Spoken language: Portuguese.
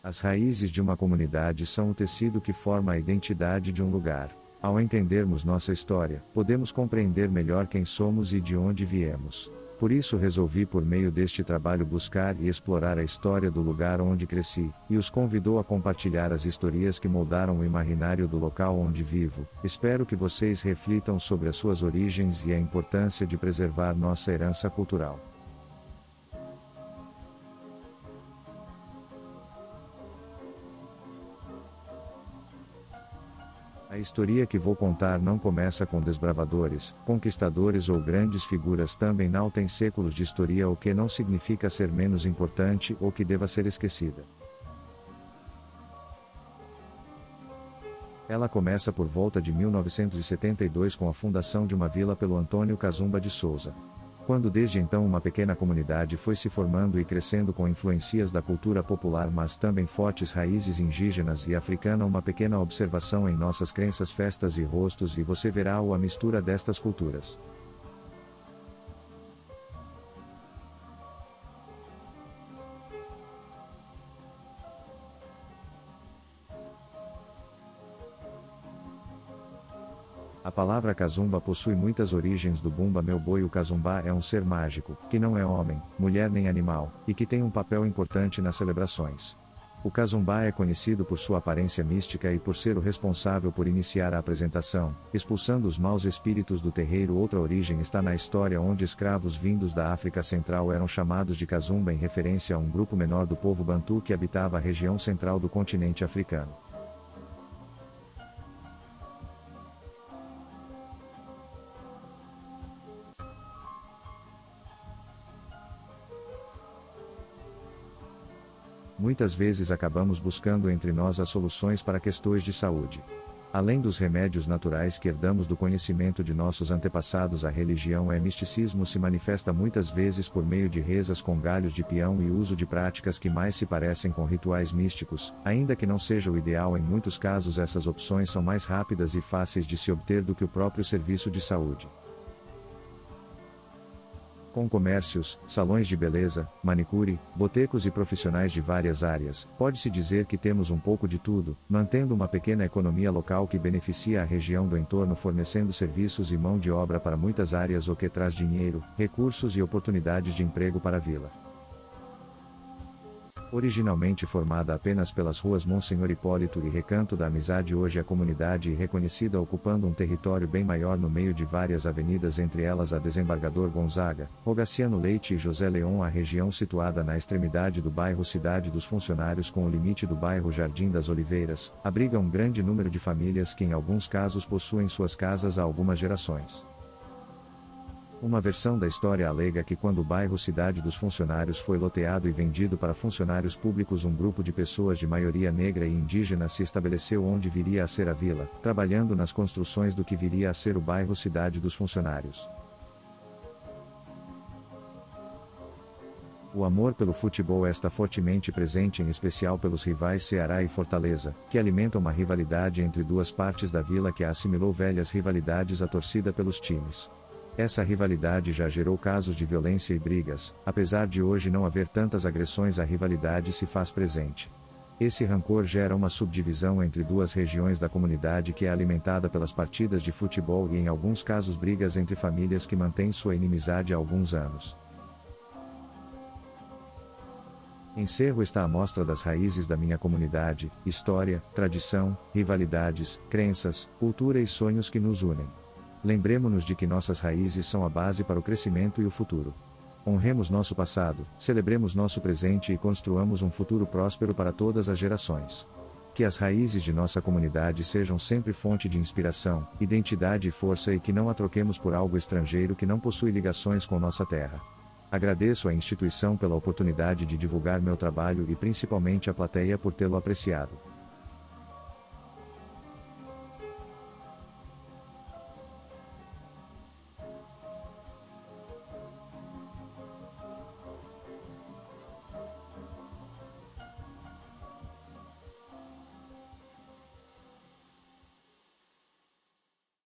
As raízes de uma comunidade são o tecido que forma a identidade de um lugar. Ao entendermos nossa história, podemos compreender melhor quem somos e de onde viemos. Por isso resolvi por meio deste trabalho buscar e explorar a história do lugar onde cresci, e os convidou a compartilhar as historias que moldaram o imaginário do local onde vivo. Espero que vocês reflitam sobre as suas origens e a importância de preservar nossa herança cultural. A história que vou contar não começa com desbravadores, conquistadores ou grandes figuras, também não tem séculos de história, o que não significa ser menos importante ou que deva ser esquecida. Ela começa por volta de 1972 com a fundação de uma vila pelo Antônio Kazumba de Souza. Quando desde então uma pequena comunidade foi se formando e crescendo com influências da cultura popular, mas também fortes raízes indígenas e africana. Uma pequena observação em nossas crenças, festas e rostos, e você verá a mistura destas culturas. A palavra Kazumba possui muitas origens do Bumba meu boi. O Kazumba é um ser mágico, que não é homem, mulher nem animal, e que tem um papel importante nas celebrações. O Kazumba é conhecido por sua aparência mística e por ser o responsável por iniciar a apresentação, expulsando os maus espíritos do terreiro. Outra origem está na história, onde escravos vindos da África Central eram chamados de Kazumba em referência a um grupo menor do povo Bantu que habitava a região central do continente africano. Muitas vezes acabamos buscando entre nós as soluções para questões de saúde. Além dos remédios naturais que herdamos do conhecimento de nossos antepassados, a religião misticismo se manifesta muitas vezes por meio de rezas com galhos de peão e uso de práticas que mais se parecem com rituais místicos. Ainda que não seja o ideal, em muitos casos essas opções são mais rápidas e fáceis de se obter do que o próprio serviço de saúde. Com comércios, salões de beleza, manicure, botecos e profissionais de várias áreas, pode-se dizer que temos um pouco de tudo, mantendo uma pequena economia local que beneficia a região do entorno, fornecendo serviços e mão de obra para muitas áreas, o que traz dinheiro, recursos e oportunidades de emprego para a vila. Originalmente formada apenas pelas ruas Monsenhor Hipólito e Recanto da Amizade, hoje a comunidade é reconhecida ocupando um território bem maior no meio de várias avenidas, entre elas a Desembargador Gonzaga, Rogaciano Leite e José Leão. A região situada na extremidade do bairro Cidade dos Funcionários com o limite do bairro Jardim das Oliveiras, abriga um grande número de famílias que em alguns casos possuem suas casas há algumas gerações. Uma versão da história alega que quando o bairro Cidade dos Funcionários foi loteado e vendido para funcionários públicos, um grupo de pessoas de maioria negra e indígena se estabeleceu onde viria a ser a vila, trabalhando nas construções do que viria a ser o bairro Cidade dos Funcionários. O amor pelo futebol está fortemente presente, em especial pelos rivais Ceará e Fortaleza, que alimentam uma rivalidade entre duas partes da vila que assimilou velhas rivalidades à torcida pelos times. Essa rivalidade já gerou casos de violência e brigas. Apesar de hoje não haver tantas agressões, a rivalidade se faz presente. Esse rancor gera uma subdivisão entre duas regiões da comunidade que é alimentada pelas partidas de futebol e em alguns casos brigas entre famílias que mantêm sua inimizade há alguns anos. Em Cerro está a mostra das raízes da minha comunidade, história, tradição, rivalidades, crenças, cultura e sonhos que nos unem. Lembremo-nos de que nossas raízes são a base para o crescimento e o futuro. Honremos nosso passado, celebremos nosso presente e construamos um futuro próspero para todas as gerações. Que as raízes de nossa comunidade sejam sempre fonte de inspiração, identidade e força, e que não a troquemos por algo estrangeiro que não possui ligações com nossa terra. Agradeço à instituição pela oportunidade de divulgar meu trabalho e principalmente à plateia por tê-lo apreciado.